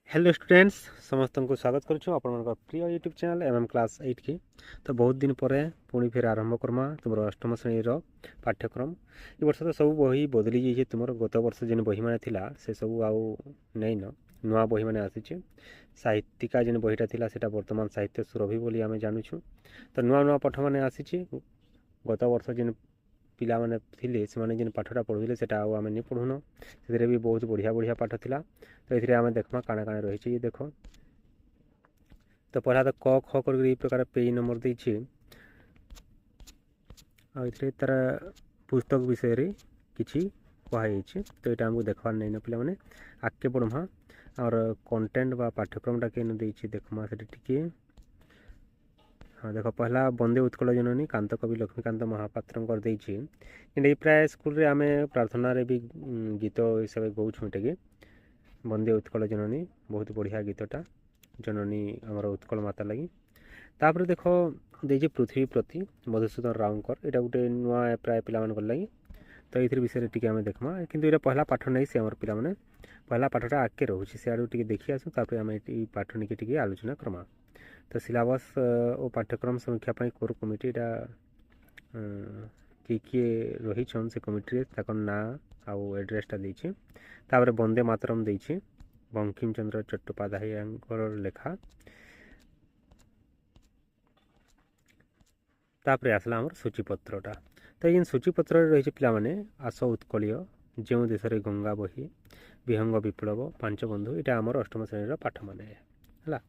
Hello students समस्त को स्वागत करुँ आप प्रिय यूट्यूब चैनल एम क्लास 8 की। तो बहुत दिन पर पुणी फिर आरंभ करमा तुम अष्टम श्रेणी पाठ्यक्रम। ये वर्ष तो सब बही बदली जाइए। तुम गत वर्ष जिन बही मैंने थिला से सब आउ न नुआ बही मैंने आसी साहित्यिका जिन बहीटा थिला सेटा वर्तमान साहित्य सुरभि बोली आम जानूँ। तो नुआ नुआ पाठ मैंने आसी गत वर्ष जिन पिला माने थिले से माने जिन पाठटा पढ़ुले सेटा आउ आमे नि पढ़ुन से भी बहुत बढ़िया बढ़िया पाठ थिला। तो ये आम देखमा काଣା काଣା रही ये देख। तो पहला तो क ख कर प्रकार पेज नंबर देछि तार पुस्तक विषय किछि कहुई। तो यहाँ आमको देखवार नहीं न पे आगे बढ़मा और कंटेंट बा पाठ्यक्रमटा के देखमा से टिके। हाँ देख पहला बंदे उत्कल जननी कांत कवि लक्ष्मीकांत महापात्र कि प्राय स्कूल आम प्रार्थना भी गीत हिसाब से गाँव टे बंदे उत्कल जननी बहुत बढ़िया गीतटा जननी आमर उत्कल माता लगी। तापर देख देखिए पृथ्वी प्रति मधुसूदन राउंकर यहाँ गोटे नुआ प्राय पिला लगी। तो ये विषय टी आम देखमा किंतु ये पहला पाठ नहीं से आम पे पहला पाठटा आगे रोचे से आड़ू देखी आसू तापर आम ये पाठ निके आलोचना करमा। तो सिलेबस और पाठ्यक्रम समीक्षा कोर कमिटी किए रही से कमिटी ना आउ एड्रेसटा देछि। तापर वंदे मातरम देछि बंकिम चंद्र चट्टोपाध्याय लेखा। तापर आसला आमर सूचीपत्रटा। तो ये सूचीपत्र रही पे आस उत्कलीय जो देश में गंगा बही विहंग विप्लव पांच बंधु यहाँ आमर अष्टम श्रेणी पाठ मान है।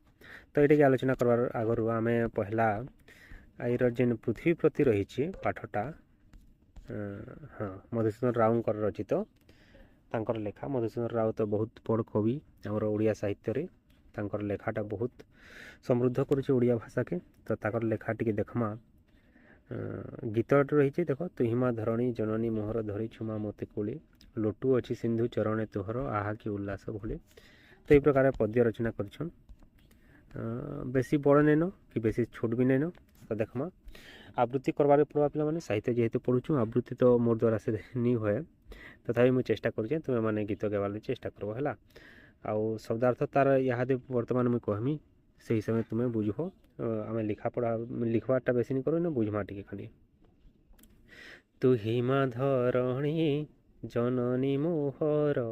तो ये आलोचना करवार आगर आम पहला आईर जेन पृथ्वी प्रति रही पाठटा हाँ मधुसूदन राउंकर रचित तांकर लेखा। मधुसूदन राव तो बहुत बड़ कवि आमर ओडिया साहित्य तांकर लेखाटा बहुत समृद्ध करुचे ओडिया भाषा के। तो ताकर लेखा टी देखमा गीत रही देख तुहिमा धरणी जननी मोहर धरी छुमा मते कोले लोटू अच्छी सिंधु चरणे तोहर आहा कि उल्लास भोले। तो ये प्रकार पद्य रचना कर बेसी बड़ नैन कि बेसी छोट भी नैन। तो देखमा आवृत्ति करवार पड़ा पे साहित्य जेहेतु पढ़ुँ आवृत्ति तो मोर द्वारा से नहीं हुए तथापि मुझे चेष्टा करुचे तुम्हें मैंने गीत गावार चेष्टा करब है। आउ शब्दार्थ तार इहादे वर्तमान मुझे कहमी से हिसाब से तुम्हें बुझ आम लिखा पढ़ा लिखवाटा बेसी नहीं करो ना बुझमा टी खाली। तुहिमा धरणी जननी मोहर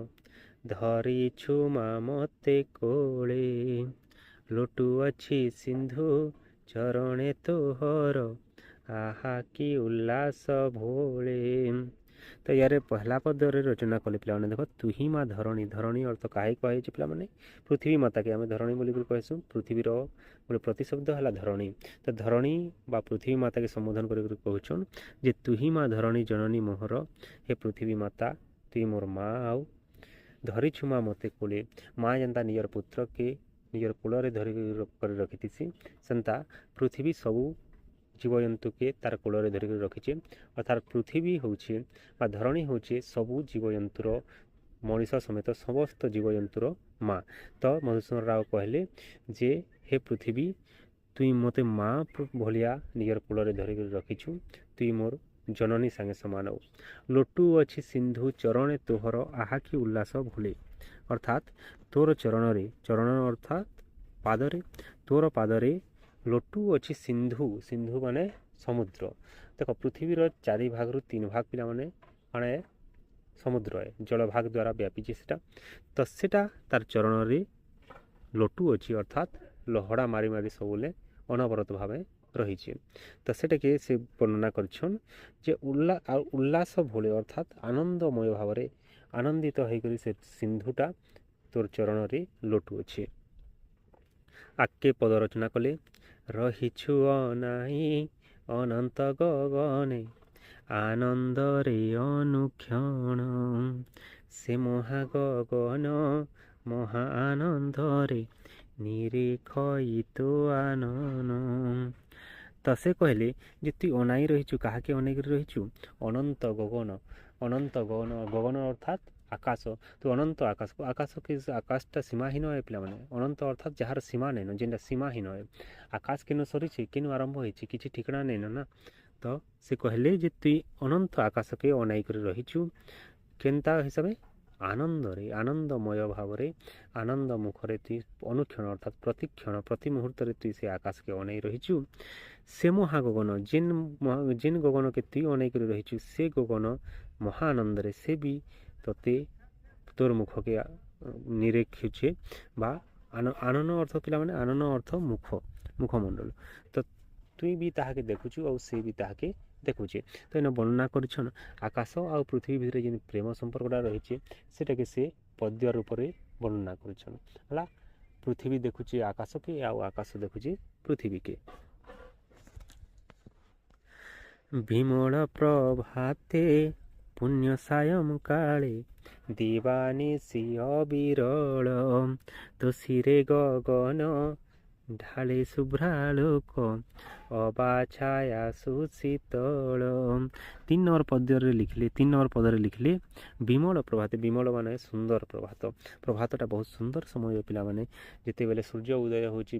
धरी छुमा मते कोले लोटू अच्छी सिंधु चरणे तोहर आहा कि उल्लास भोले। तो यार पहला पदर रचना कले पे देख तुहिमा धरणी धरणी अर्थ कहीं कहे पे पृथ्वी माता के आम धरणी बोली कहसू पृथ्वीर गोटे प्रतिशब्द है धरणी। तो धरणी बा पृथ्वी माता के संबोधन कर कहन जे तुहिमा धरणी जननी मोहर हे पृथ्वी माता तुई मोर माँ आउ धरी छुमा मते कोले माँ जनता निजर पुत्र के निजर कूल धर रखी सेन्ता पृथ्वी सबू जीवजंतु के तार कूल धरिक रखीचे। अर्थात पृथ्वी हूँ धरणी हूँ सबू जीवजंतुर मनीष समेत समस्त जीवजंतुर माँ। तो मधुसूदन राव कहले जे हे पृथ्वी तुई मते माँ भलिया निजर कूल धरिक रखीचु तुई मोर जननी सांगे समान लोटू अच्छी सिंधु चरणे तोहर आहा कि उल्लास भूले। अर्थात तोर चरण चरण अर्थात पादरे तोर पादरे लोटू अच्छी सिंधु सिंधु माने समुद्र। देख पृथ्वीर 4 भाग रु 3 भाग पिला माने माने समुद्र है जल भाग द्वारा व्यापीचे सेटा। तो सेटा तार चरण लोटू अच्छी अर्थात लहड़ा मारी मारी सबले अनवरत भाव रही। तो सेटा के से वर्णना करछन जे उल्लास भोले अर्थात आनंदमय भाव आनंदित होकर से सिंधुटा तोर चरण लोटू अच्छे। आके पद रचना कले रहीछु अनाई अनंत गगने आनंद रे अनुक्षण से महागगन महा आनंद रे निरीखित आनन। तो से कहले जे तु अनाई रहीचु कहा के अनाई रहीचु अनंत गगन गगन अर्थात आकाश। तो अनंत आकाश को आकाश के आकाशटा सीमाहीन है पे अनंत अर्थात जार सीमा नैन जेनटा सीमाहीन है आकाश केन सरी केन आरंभ होती किसी ठिकाना नैन ना। तो से कहले जे तुई अनंत आकाश के अनाई कर रहीचु केनता हिसाब ଆନନ୍ଦରେ ଆନନ୍ଦମୟ ଭାବରେ ଆନନ୍ଦ ମୁଖରେ ତୁଇ ଅନୁକ୍ଷଣ ଅର୍ଥାତ୍ ପ୍ରତିକ୍ଷଣ ପ୍ରତି ମୁହୂର୍ତ୍ତରେ ତୁଇ ସେ ଆକାଶକେ ଅନେଇ ରହିଛୁ। ସେ ମହା ଗଗନ ଯେନ୍ ଗଗନକେ ତୁଇ ଅନେଇକରି ରହିଛୁ ସେ ଗଗନ ମହା ଆନନ୍ଦରେ ସେ ବି ତୋତେ ତୋର ମୁଖକେ ନିରେଖୁଛେ ବା ଆନନ ଅର୍ଥ ପିଲାମାନେ ଆନନ ଅର୍ଥ ମୁଖମଣ୍ଡଳ ତ ତୁଇ ବି ତାହାକେ ଦେଖୁଛୁ ଆଉ ସେ ବି ତାହାକେ ଦେଖୁଛେ। ତ ଏନେ ବର୍ଣ୍ଣନା କରିଛନ୍ ଆକାଶ ଆଉ ପୃଥିବୀ ଭିତରେ ଯେନ୍ ପ୍ରେମ ସମ୍ପର୍କଟା ରହିଛେ ସେଟାକେ ସେ ପଦ୍ୟ ରୂପରେ ବର୍ଣ୍ଣନା କରିଛନ୍ ହେଲା। ପୃଥିବୀ ଦେଖୁଛେ ଆକାଶକେ ଆଉ ଆକାଶ ଦେଖୁଛେ ପୃଥିବୀକେ। ବିମଳ ପ୍ରଭାତେ ପୁଣ୍ୟ ସାୟଂ କାଳେ ଦିବାନିଶି ଅବିରଳ ତୋଷିରେ ଗଗନ ଢାଳେ ଶୁଭ୍ରାଲୋକ ଅବା ଛାୟା ସୁଶୀତଳ। 3 ନମ୍ବର ପଦରେ ଲେଖିଲେ ବିମଳ ପ୍ରଭାତ। ବିମଳ ମାନେ ସୁନ୍ଦର ପ୍ରଭାତଟା ବହୁତ ସୁନ୍ଦର ସମୟ ପିଲାମାନେ। ଯେତେବେଳେ ସୂର୍ଯ୍ୟ ଉଦୟ ହେଉଛି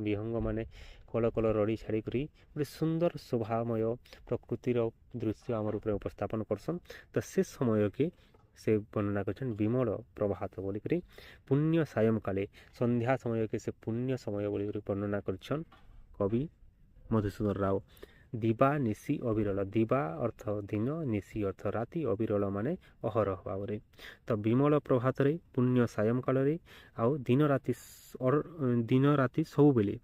ବିହଙ୍ଗ ମାନେ କଳ କଳ ରଡ଼ି ଛାଡ଼ିକରି ଗୋଟେ ସୁନ୍ଦର ଶୋଭାମୟ ପ୍ରକୃତିର ଦୃଶ୍ୟ ଆମର ଉପରେ ଉପସ୍ଥାପନ କରସନ୍। ତ ସେ ସମୟକେ ସେ ବର୍ଣ୍ଣନା କରିଛନ୍ତି ବିମଳ ପ୍ରଭାତ ବୋଲିକରି। ପୁଣ୍ୟ ସାୟଂ କାଳେ ସନ୍ଧ୍ୟା ସମୟକେ ସେ ପୁଣ୍ୟ ସମୟ ବୋଲିକରି ବର୍ଣ୍ଣନା କରିଛନ୍ କବି ମଧୁସୂଦନ ରାଓ। ଦିବା ନିଶି ଅବିରଳ, ଦିବା ଅର୍ଥ ଦିନ, ନିଶି ଅର୍ଥ ରାତି, ଅବିରଳ ମାନେ ଅହରହ ଭାବରେ। ତ ବିମଳ ପ୍ରଭାତରେ ପୁଣ୍ୟ ସାୟଂ କାଳରେ ଆଉ ଦିନ ରାତି ସବୁବେଳେ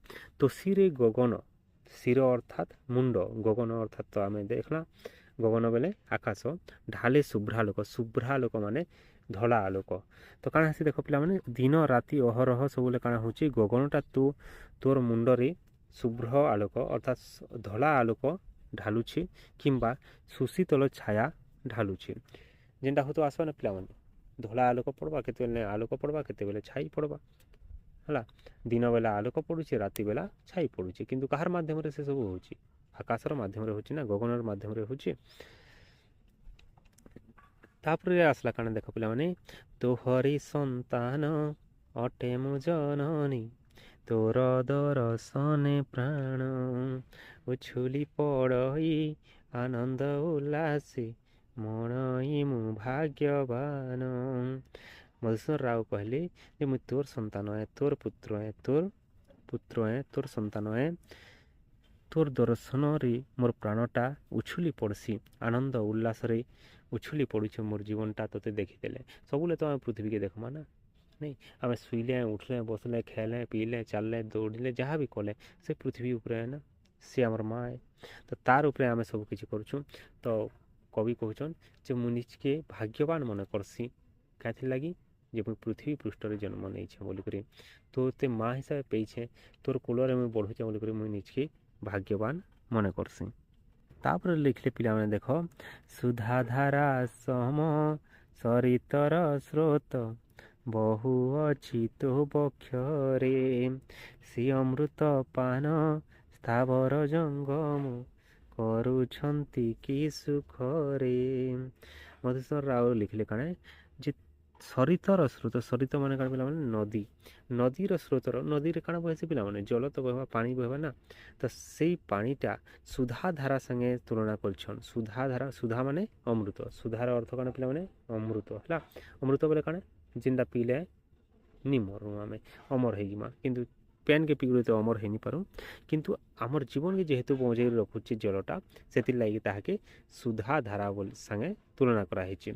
ତୋଷିରେ ଗଗନ, ଶିର ଅର୍ଥାତ୍ ମୁଣ୍ଡ, ଗଗନ ଅର୍ଥାତ୍ ତ ଆମେ ଦେଖିଲା ଗଗନ ବେଲେ ଆକାଶ, ଢାଲେ ଶୁଭ୍ରାଲୋକ ମାନେ ଧଳା ଆଲୋକ। ତ କାଣା ହେସି ଦେଖ ପିଲାମାନେ ଦିନ ରାତି ଅହରହ ସବୁବେଳେ କାଣା ହେଉଛି ଗଗନଟା ତୋର ମୁଣ୍ଡରେ ଶୁଭ୍ର ଆଲୋକ ଅର୍ଥାତ୍ ଧଳା ଆଲୋକ ଢାଲୁଛି କିମ୍ବା ସୁଶୀତଳ ଛାୟା ଢାଲୁଛି। ଯେନ୍ଟା ହଉ ତ ଆସବ ନା ପିଲାମାନେ ଧଳା ଆଲୋକ ପଡ଼ବା କେତେବେଳେ ଆଲୋକ ପଡ଼ବା କେତେବେଳେ ଛାଇ ପଡ଼ବା ହେଲା। ଦିନ ବେଲା ଆଲୋକ ପଡ଼ୁଛି ରାତି ବେଲା ଛାଇ ପଡ଼ୁଛି କିନ୍ତୁ କାହାର ମାଧ୍ୟମରେ ସେସବୁ ହେଉଛି ଆକାଶର ମାଧ୍ୟମରେ ହେଉଛି ନା ଗଗନର ମାଧ୍ୟମରେ ହେଉଛି। ତାପରେ ଆସିଲା କାଣା ଦେଖ ପିଲାମାନେ ତୋହରି ସନ୍ତାନ ଅଟେ ମୁଁ ଜନନୀ ତୋର ଦରଶନେ ପ୍ରାଣ ଉଛୁଲି ପଡ଼ଇ ଆନନ୍ଦ ଉଲ୍ଲାସେ ମଣଇ ମୁଁ ଭାଗ୍ୟବାନ। ମଧୁସୂଦନ ରାଓ କହିଲେ ଯେ ମୁଇଁ ତୋର ସନ୍ତାନ ତୋର ପୁତ୍ର ତୋର ସନ୍ତାନ ତୋର ଦର୍ଶନରେ ମୋର ପ୍ରାଣଟା ଉଛୁଲି ପଡ଼୍ସି, ଆନନ୍ଦ ଉଲ୍ଲାସରେ ଉଛୁଲି ପଡ଼ୁଛେ ମୋର ଜୀବନଟା ତୋତେ ଦେଖିଦେଲେ। ସବୁବେଳେ ତ ଆମେ ପୃଥିବୀକେ ଦେଖ୍ମା ନା ନାଇଁ, ଆମେ ଶୁଇଲେ ଉଠିଲେ ବସିଲେ ଖାଇଲେ ପିଇଲେ ଚାଲିଲେ ଦୌଡ଼ିଲେ ଯାହା ବି କଲେ ସେ ପୃଥିବୀ ଉପରେ ନା ସେ ଆମର ମା ତ ତାର ଉପରେ ଆମେ ସବୁ କିଛି କରୁଛୁଁ। ତ କବି କହୁଛନ୍ ଯେ ମୁଁ ନିଜକେ ଭାଗ୍ୟବାନ ମନେ କର୍ସି କାଥିର୍ଲାଗି ଯେ ମୁଇଁ ପୃଥିବୀ ପୃଷ୍ଠରେ ଜନ୍ମ ନେଇଛେ ବୋଲିକରି ତୋତେ ମା ହିସାବେ ପେଇଛେ ତୋର କୂଳରେ ମୁଇଁ ବଢ଼ୁଛେ ବୋଲିକରି ମୁଇଁ ନିଜକେ ଭାଗ୍ୟବାନ ମନେ କର୍ସି। ତାପରେ ଲେଖିଲେ ପିଲାମାନେ ଦେଖ ସୁଧାଧାରା ସମ ସରିତର ସ୍ରୋତ ବହୁ ଅଛି ତୋ ବକ୍ଷରେ ସେ ଅମୃତ ପାନ ସ୍ଥାବର ଜଙ୍ଗମ କରୁଛନ୍ତି କି ସୁଖରେ। ମଧୁସୂଦନ ରାଓ ଲେଖିଲେ କାଣା ଯେ ସରିତର ସ୍ରୋତ, ସରିତ ମାନେ କାଣା ପିଲାମାନେ ନଦୀର ସ୍ରୋତର ନଦୀରେ କାଣା ବହେସି ପିଲାମାନେ ଜଳ ତ ବହେବା ପାଣି ବହେବା ନା। ତ ସେଇ ପାଣିଟା ସୁଧାଧାରା ସାଙ୍ଗେ ତୁଳନା କରିଛନ୍। ସୁଧା ମାନେ ଅମୃତ, ସୁଧାର ଅର୍ଥ କାଣା ପିଲାମାନେ ଅମୃତ ହେଲା। ଅମୃତ ବେଲେ କାଣା ଯେନ୍ଟା ପିଇଲେ ନି ମରୁ ଆମେ ଅମର ହେଇଯିମା, କିନ୍ତୁ ପେନ୍କେ ପିଇଲେ ତ ଅମର ହେଇନି ପାରୁ କିନ୍ତୁ ଆମର ଜୀବନକେ ଯେହେତୁ ବଞ୍ଚେଇ ରଖୁଛି ଜଳଟା ସେଥିର୍ଲାଗି ତାହାକେ ସୁଧାଧାରା ବୋଲି ସାଙ୍ଗେ ତୁଳନା କରାହେଇଛି।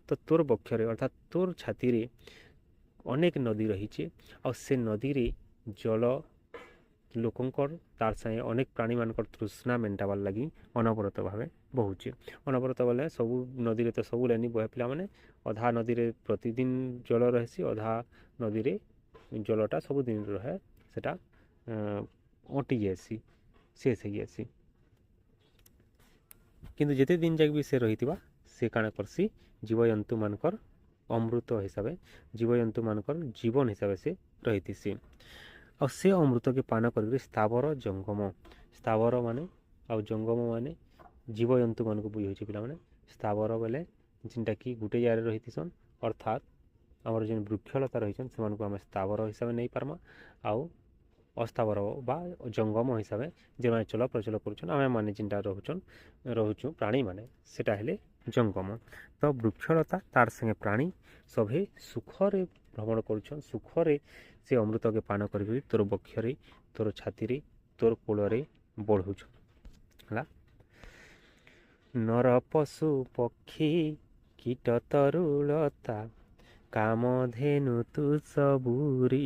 ତ ତୋର ବକ୍ଷରେ ଅର୍ଥାତ୍ ତୋର ଛାତିରେ ଅନେକ ନଦୀ ରହିଛି ଆଉ ସେ ନଦୀରେ ଜଳ ଲୋକଙ୍କର ତାର ସାଙ୍ଗେ ଅନେକ ପ୍ରାଣୀମାନଙ୍କର ତୃଷ୍ଣା ମେଣ୍ଟାବାର୍ ଲାଗି ଅନବରତ ଭାବେ ବହୁଛି। ଅନବରତ ବେଲେ ସବୁ ନଦୀରେ ତ ସବୁ ଲେନି ବହେ ପିଲାମାନେ ଅଧା ନଦୀରେ ପ୍ରତିଦିନ ଜଳ ରହିସି, ଅଧା ନଦୀରେ ଜଳଟା ସବୁଦିନ ରହେ ସେଟା ଅଣ୍ଟି ଯାଇସି ଶେଷ ହେଇଯାଇସି। କିନ୍ତୁ ଯେତେ ଦିନ ଯାକ ବି ସେ ରହିଥିବା ସେ କାଣା କର୍ସି ଜୀବଜନ୍ତୁମାନଙ୍କର ଅମୃତ ହିସାବେ ଜୀବଜନ୍ତୁମାନଙ୍କର ଜୀବନ ହିସାବେ ସେ ରହିଥିସି। ଆଉ ସେ ଅମୃତକେ ପାନ କରିକିରି ସ୍ଥାବର ମାନେ ଆଉ ଜଙ୍ଗମ ମାନେ ଜୀବଜନ୍ତୁମାନଙ୍କୁ ବୁଝାଉଛି ପିଲାମାନେ। ସ୍ଥାବର ବେଲେ ଯେନ୍ଟାକି ଗୋଟେ ଜାଗାରେ ରହିଥିସନ୍ ଅର୍ଥାତ୍ ଆମର ଯେନ୍ ବୃକ୍ଷଲତା ରହିଛନ୍ ସେମାନଙ୍କୁ ଆମେ ସ୍ଥାବର ହିସାବେ ନେଇପାର୍ମା ଆଉ ଅସ୍ଥାବର ବା ଜଙ୍ଗମ ହିସାବେ ଯେମାନେ ଚଳପ୍ରଚଳ କରୁଛନ୍ ଆମେ ମାନେ ଯେନ୍ଟା ରହୁଛୁଁ ପ୍ରାଣୀମାନେ ସେଟା ହେଲେ ଜଙ୍ଗମ। ତ ବୃକ୍ଷଲତା ତାର ସାଙ୍ଗେ ପ୍ରାଣୀ ସଭେ ସୁଖରେ ଭ୍ରମଣ କରୁଛନ୍, ସୁଖରେ ସେ ଅମୃତକେ ପାନ କରିକରି ତୋର ବକ୍ଷରେ, ତୋର ଛାତିରେ, ତୋର କୋଳରେ ବଢ଼ୁଛନ୍ ହେଲା। ନର ପଶୁ ପକ୍ଷୀ କୀଟ ତରୁଲତା କାମଧେନୁ ତୁ ସବୁରି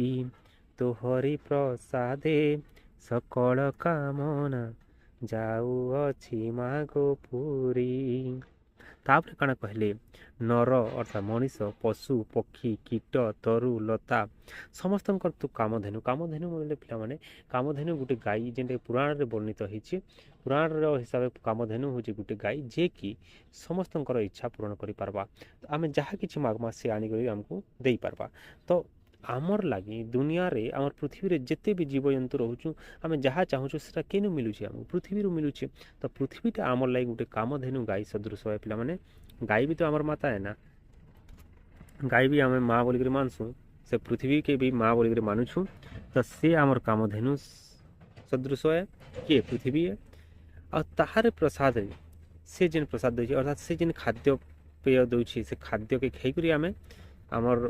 ତୋହରି ପ୍ରସାଦେ ସକଳ କାମନା ଯାଉଅଛି ମାଗ ପୁରୀ। ତାପରେ କାଣା କହିଲେ, ନର ଅର୍ଥାତ୍ ମଣିଷ, ପଶୁ ପକ୍ଷୀ କୀଟ ତରୁ ଲତା ସମସ୍ତଙ୍କର ତୁ କାମଧେନୁ। କାମଧେନୁ ବୋଇଲେ ପିଲାମାନେ, କାମଧେନୁ ଗୋଟେ ଗାଈ ଯେନ୍ଟାକି ପୁରାଣରେ ବର୍ଣ୍ଣିତ ହେଇଛି। ପୁରାଣର ହିସାବରେ କାମଧେନୁ ହେଉଛି ଗୋଟେ ଗାଈ ଯିଏକି ସମସ୍ତଙ୍କର ଇଚ୍ଛା ପୂରଣ କରିପାରବା। ଆମେ ଯାହା କିଛି ମାଗ୍ମା ସେ ଆଣିକରି ଆମକୁ ଦେଇପାରବା। ତ ଆମର୍ ଲାଗି ଦୁନିଆରେ ଆମର୍ ପୃଥିବୀରେ ଯେତେ ବି ଜୀବଜନ୍ତୁ ରହୁଛୁ, ଆମେ ଯାହା ଚାହୁଁଛୁ ସେଟା କେନୁ ମିଲୁଛେ, ଆମକୁ ପୃଥିବୀରୁ ମିଲୁଛେ। ତ ପୃଥିବୀଟା ଆମର୍ ଲାଗି ଗୋଟେ କାମଧେନୁ ଗାଈ ସଦୃଶ ଏ ପିଲାମାନେ। ଗାଈ ବି ତ ଆମର ମାତା ଏ ନା, ଗାଈ ବି ଆମେ ମା ବୋଲିକରି ମାନସୁଁ, ସେ ପୃଥିବୀକେ ବି ମା ବୋଲିକରି ମାନୁଛୁଁ। ତ ସେ ଆମର୍ କାମଧେନୁ ସଦୃଶ ଏ, କିଏ ପୃଥିବୀ ଏ। ଆଉ ତାହାର ପ୍ରସାଦରେ ସେ ଯେନ୍ ପ୍ରସାଦ ଦେଉଛି, ଅର୍ଥାତ୍ ସେ ଯେନ୍ ଖାଦ୍ୟ ପେୟ ଦେଉଛି, ସେ ଖାଦ୍ୟକେ ଖାଇକରି ଆମେ ଆମର୍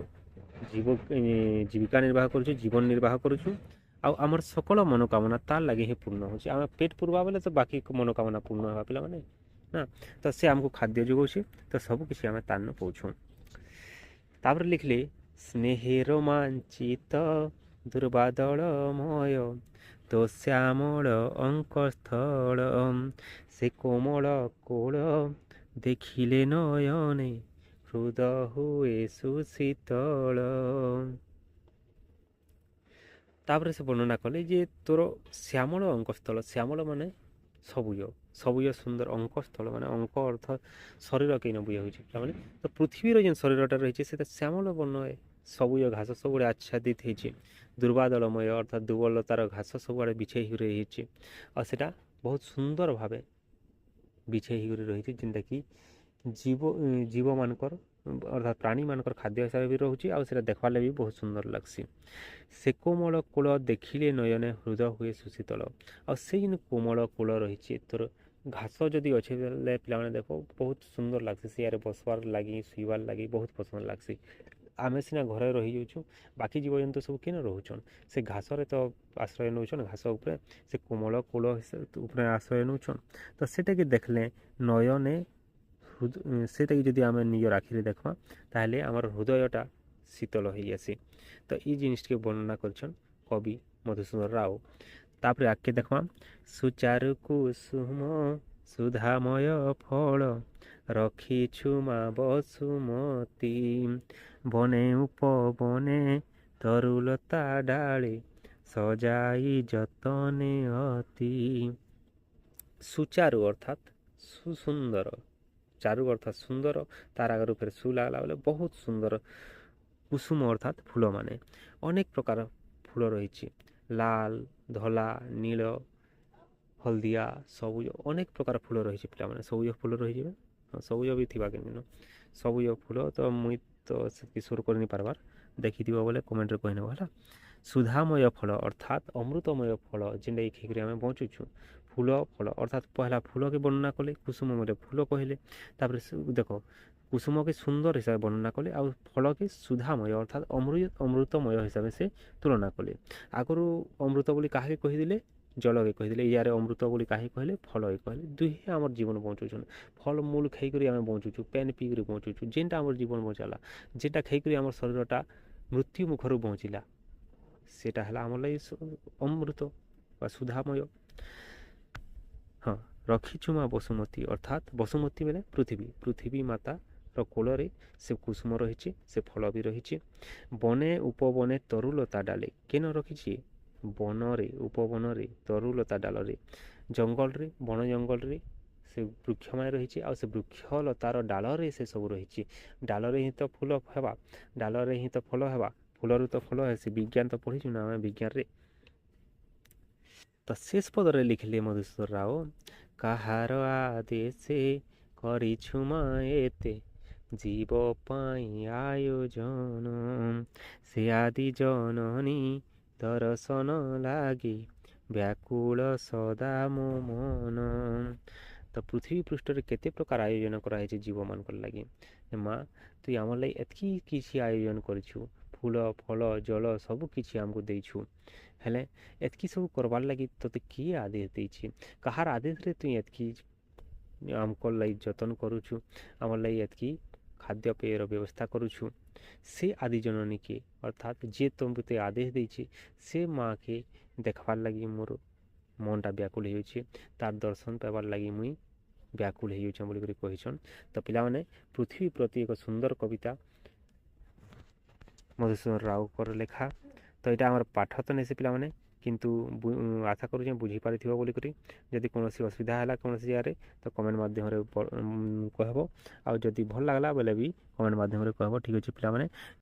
ଜୀବିକା ନିର୍ବାହ କରୁଛୁ, ଜୀବନ ନିର୍ବାହ କରୁଛୁ। ଆଉ ଆମର ସକଳ ମନୋକାମନା ତାର୍ ଲାଗି ହିଁ ପୂର୍ଣ୍ଣ ହେଉଛି। ଆମେ ପେଟ ପୁର୍ବା ବେଲେ ତ ବାକି ମନୋକାମନା ପୂର୍ଣ୍ଣ ହେବା ପିଲାମାନେ ନା। ତ ସେ ଆମକୁ ଖାଦ୍ୟ ଯୋଗାଉଛି, ତ ସବୁକିଛି ଆମେ ତାନୁ ପାଉଛୁଁ। ତାପରେ ଲେଖିଲେ, ସ୍ନେହେ ରୋମାଞ୍ଚିତ ଦୁର୍ବାଦଳମୟ ତୋ ଶ୍ୟାମଳ ଅଙ୍କସ୍ଥଳ ସେ କୋମଳ କୋଳ ଦେଖିଲେ ନୟନେ ହୃଦ ହୁଏ ସୁଶୀତଳ। ତାପରେ ସେ ବର୍ଣ୍ଣନା କଲେ ଯେ ତୋର ଶ୍ୟାମଳ ଅଙ୍କସ୍ଥଳ, ଶ୍ୟାମଳ ମାନେ ସବୁଜ, ସବୁଜ ସୁନ୍ଦର, ଅଙ୍କସ୍ଥଳ ମାନେ ଅଙ୍କ ଅର୍ଥ ଶରୀର କେନ ବୁଝ ହେଉଛି ପିଲାମାନେ। ତ ପୃଥିବୀର ଯେନ୍ ଶରୀରଟା ରହିଛି ସେଟା ଶ୍ୟାମଳ ବର୍ଣ୍ଣ, ସବୁଜ ଘାସ ସବୁଆଡ଼େ ଆଚ୍ଛାଦିତ ହେଇଛି। ଦୁର୍ବାଦଳମୟ ଅର୍ଥାତ୍ ଦୁର୍ବଲତାର ଘାସ ସବୁଆଡ଼େ ବିଛେଇ ହୋଇ ରହିଛି। ଆଉ ସେଟା ବହୁତ ସୁନ୍ଦର ଭାବେ ବିଛେଇ ହେଇକରି ରହିଛି, ଯେନ୍ଟାକି ଜୀବମାନଙ୍କର ଅର୍ଥାତ୍ ପ୍ରାଣୀମାନଙ୍କର ଖାଦ୍ୟ ହିସାବରେ ବି ରହୁଛି। ଆଉ ସେଟା ଦେଖ୍ବାର୍ ଲାଗି ବି ବହୁତ ସୁନ୍ଦର ଲାଗ୍ସି। ସେ କୋମଳ କୂଳ ଦେଖିଲେ ନୟନେ ହୃଦ ହୁଏ ସୁଶୀତଳ। ଆଉ ସେ ଯେନ୍ କୋମଳ କୂଳ ରହିଛି, ତୋର ଘାସ ଯଦି ଅଛେ ବେଲେ ପିଲାମାନେ ଦେଖ ବହୁତ ସୁନ୍ଦର ଲାଗ୍ସି, ସେଆରେ ବସ୍ବାର୍ ଲାଗି ଶୋଇବାର୍ ଲାଗି ବହୁତ ପସନ୍ଦ ଲାଗ୍ସି। ଆମେ ସିନା ଘରେ ରହିଯାଉଛୁ, ବାକି ଜୀବଜନ୍ତୁ ସବୁ କେନ ରହୁଛନ୍, ସେ ଘାସରେ ତ ଆଶ୍ରୟ ନେଉଛନ୍, ଘାସ ଉପରେ ସେ କୋମଳ କୂଳ ଉପରେ ଆଶ୍ରୟ ନେଉଛନ୍। ତ ସେଟାକେ ଦେଖିଲେ ନୟନେ ସେଟାକି ଯଦି ଆମେ ନିଜର ଆଖିରେ ଦେଖ୍ମା ତାହେଲେ ଆମର ହୃଦୟଟା ଶୀତଳ ହେଇଯାସି। ତ ଇ ଜିନିଷଟିକେ ବର୍ଣ୍ଣନା କରିଛନ୍ କବି ମଧୁସୂଦନ ରାଓ। ତାପରେ ଆଗ୍କେ ଦେଖ୍ମା, ସୁଚାରୁ କୁସୁମ ସୁଧାମୟ ଫଳ ରଖିଛୁ ମା ବସୁମତୀ ବନେ ଉପବନେ ତରୁଲତା ଡାଳେ ସଜାଇ ଯତନେ ଅତି। ସୁଚାରୁ ଅର୍ଥାତ୍ ସୁସୁନ୍ଦର, ଚାରୁ ଅର୍ଥାତ୍ ସୁନ୍ଦର, ତାର ଆଗରୁ ଫେର ସୁ ଲାଗ୍ଲା ବେଲେ ବହୁତ ସୁନ୍ଦର। କୁସୁମ ଅର୍ଥାତ୍ ଫୁଲମାନେ, ଅନେକ ପ୍ରକାର ଫୁଲ ରହିଛି, ଲାଲ, ଧଳା, ନୀଳ, ହଳଦିଆ, ସବୁଜ, ଅନେକ ପ୍ରକାର ଫୁଲ ରହିଛି ପିଲାମାନେ। ସବୁଜ ଫୁଲ ରହିଯିବେ, ସବୁଜ ବି ଥିବା କେନ ସବୁଜ ଫୁଲ ତ ମୁଇଁ ତ ସେତ୍କି ସୁର୍ କରିନି ପାର୍ବାର୍, ଦେଖିଥିବ ବୋଲେ କମେଣ୍ଟରେ କହିନେବ ହେଲା। ସୁଧାମୟ ଫଳ ଅର୍ଥାତ୍ ଅମୃତମୟ ଫଳ ଯେନ୍ଟାକି ଖାଇକରି ଆମେ ବଞ୍ଚୁଛୁ। ଫୁଲ ଫଳ ଅର୍ଥାତ୍ ପହଲା ଫୁଲକେ ବର୍ଣ୍ଣନା କଲେ, କୁସୁମରେ ଫୁଲ କହିଲେ, ତାପରେ ଦେଖ କୁସୁମକେ ସୁନ୍ଦର ହିସାବରେ ବର୍ଣ୍ଣନା କଲେ, ଆଉ ଫଳକେ ସୁଧାମୟ ଅର୍ଥାତ୍ ଅମୃତମୟ ହିସାବରେ ସେ ତୁଳନା କଲେ। ଆଗରୁ ଅମୃତ ବୋଲି କାହାକେ କହିଦେଲେ, ଜଳକେ କହିଦେଲେ। ଇଆରେ ଅମୃତ ବୋଲି କାହିଁକି କହିଲେ, ଫଳକେ କହିଲେ। ଦୁହେଁ ଆମର ଜୀବନ ବଞ୍ଚୁଛନ୍। ଫଳ ମୂଳ ଖାଇକରି ଆମେ ବଞ୍ଚୁଛୁ, ପେନ୍ ପିଇକରି ବଞ୍ଚୁଛୁ, ଯେନ୍ଟା ଆମର ଜୀବନ ବଞ୍ଚାଲା, ଯେନ୍ଟା ଖାଇକରି ଆମର ଶରୀରଟା ମୃତ୍ୟୁ ମୁଖରୁ ବଞ୍ଚିଲା, ସେଟା ହେଲା ଆମର ଲାଗି ଅମୃତ ବା ସୁଧାମୟ। ହଁ, ରଖିଛୁ ମା ବସୁମତୀ ଅର୍ଥାତ୍ ବସୁମତୀ ବେଲେ ପୃଥିବୀ, ପୃଥିବୀ ମାତାର କୋଳରେ ସେ କୁସୁମ ରହିଛି, ସେ ଫଳ ବି ରହିଛି। ବନେ ଉପବନେ ତରୁଲତା ଡାଲେ, କେନ ରଖିଛି, ବନରେ ଉପବନରେ ତରୁଲତା ଡାଲରେ, ଜଙ୍ଗଲରେ ବଣ ଜଙ୍ଗଲରେ ସେ ବୃକ୍ଷମାନେ ରହିଛି। ଆଉ ସେ ବୃକ୍ଷଲତାର ଡାଳରେ ସେ ସବୁ ରହିଛି। ଡାଲରେ ହିଁ ତ ଫୁଲ ହେବା, ଡାଲରେ ହିଁ ତ ଫଳ ହେବା, ଫୁଲରୁ ତ ଫଳ ହେସି, ବିଜ୍ଞାନ ତ ପଢ଼ିଛୁ ନା ଆମେ ବିଜ୍ଞାନରେ। ତ ଶେଷ ପଦରେ ଲେଖିଲେ ମଧୁସୂଦନ ରାଓ, କାହାର ଆଦେଶେ କରିଛୁ ମା ଏତେ ଜୀବ ପାଇଁ ଆୟୋଜନ ସେ ଆଦି ଜନନୀ ଦର୍ଶନ ଲାଗି ବ୍ୟାକୁଳ ସଦା ମୋ ମନ। ତ ପୃଥିବୀ ପୃଷ୍ଠରେ କେତେ ପ୍ରକାର ଆୟୋଜନ କରାହେଇଛି ଜୀବମାନଙ୍କର ଲାଗି। ମା ତୁଇ ଆମର୍ ଲାଗି ଏତ୍କି କିଛି ଆୟୋଜନ କରିଛୁ, ଫୁଲ ଫଳ ଜଳ ସବୁ କିଛି ଆମକୁ ଦେଇଛୁ, ହେଲେ ଏତ୍କି ସବୁ କରବାର୍ ଲାଗି ତୋତେ କିଏ ଆଦେଶ ଦେଇଛି? କାହାର ଆଦେଶରେ ତୁଇ ଏତ୍କି ଆମକର୍ ଲାଗି ଯତନ କରୁଛୁ, ଆମର୍ ଲାଗି ଏତ୍କି ଖାଦ୍ୟପେୟର ବ୍ୟବସ୍ଥା କରୁଛୁ? ସେ ଆଦି ଜନନୀକେ ଅର୍ଥାତ୍ ଯିଏ ତୋତେ ଆଦେଶ ଦେଇଛି ସେ ମାଆକେ ଦେଖ୍ବାର୍ ଲାଗି ମୋର ମନଟା ବ୍ୟାକୁଳ ହେଇଯାଉଛେ, ତାର୍ ଦର୍ଶନ ପାଇବାର୍ ଲାଗି ମୁଇଁ ବ୍ୟାକୁଳ ହେଇଯାଉଛେଁ ବୋଲିକରି କହିଛନ୍। ତ ପିଲାମାନେ ପୃଥିବୀ ପ୍ରତି ଏକ ସୁନ୍ଦର କବିତା ମଧୁସୂଦନ ରାଉଙ୍କର ଲେଖା। ତ ଏଇଟା ଆମର ପାଠ ତ ନେଇସି ପିଲାମାନେ, କିନ୍ତୁ ଆଶା କରୁଛେଁ ବୁଝିପାରିଥିବ ବୋଲିକରି। ଯଦି କୌଣସି ଅସୁବିଧା ହେଲା କୌଣସି ଜାଗାରେ ତ କମେଣ୍ଟ ମାଧ୍ୟମରେ କହିବ, ଆଉ ଯଦି ଭଲ ଲାଗ୍ଲା ବୋଲେ ବି କମେଣ୍ଟ ମାଧ୍ୟମରେ କହିବ। ଠିକ୍ ଅଛି ପିଲାମାନେ।